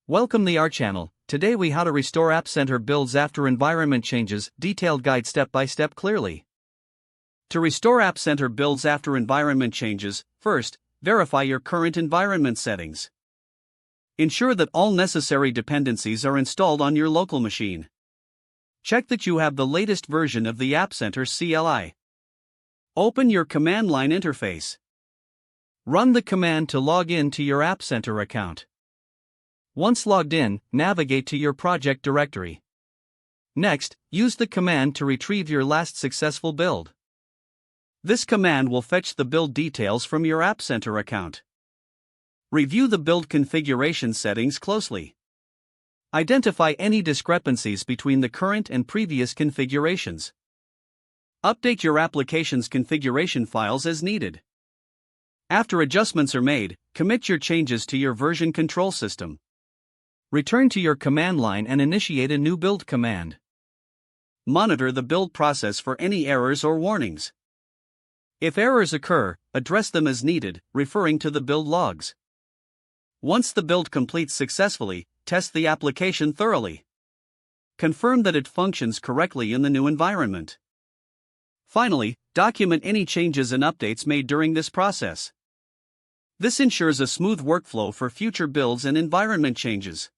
Welcome to our channel. Today we how to restore App Center builds after environment changes, detailed guide step by step clearly. To restore App Center builds after environment changes, first, verify your current environment settings. Ensure that all necessary dependencies are installed on your local machine. Check that you have the latest version of the App Center CLI. Open your command line interface. Run the command to log in to your App Center account. Once logged in, navigate to your project directory. Next, use the command to retrieve your last successful build. This command will fetch the build details from your App Center account. Review the build configuration settings closely. Identify any discrepancies between the current and previous configurations. Update your application's configuration files as needed. After adjustments are made, commit your changes to your version control system. Return to your command line and initiate a new build command. Monitor the build process for any errors or warnings. If errors occur, address them as needed, referring to the build logs. Once the build completes successfully, test the application thoroughly. Confirm that it functions correctly in the new environment. Finally, document any changes and updates made during this process. This ensures a smooth workflow for future builds and environment changes.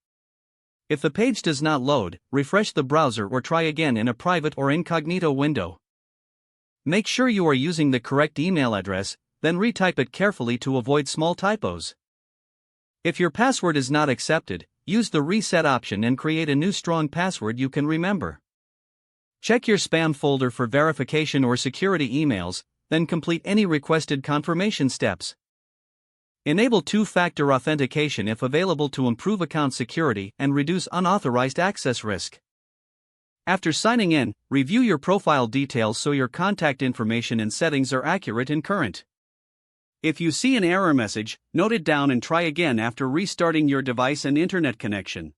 If the page does not load, refresh the browser or try again in a private or incognito window. Make sure you are using the correct email address, then retype it carefully to avoid small typos. If your password is not accepted, use the reset option and create a new strong password you can remember. Check your spam folder for verification or security emails, then complete any requested confirmation steps. Enable two-factor authentication if available to improve account security and reduce unauthorized access risk. After signing in, review your profile details so your contact information and settings are accurate and current. If you see an error message, note it down and try again after restarting your device and internet connection.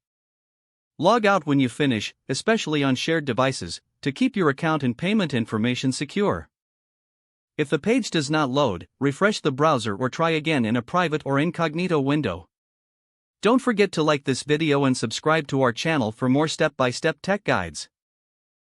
Log out when you finish, especially on shared devices, to keep your account and payment information secure. If the page does not load, refresh the browser or try again in a private or incognito window. Don't forget to like this video and subscribe to our channel for more step-by-step tech guides.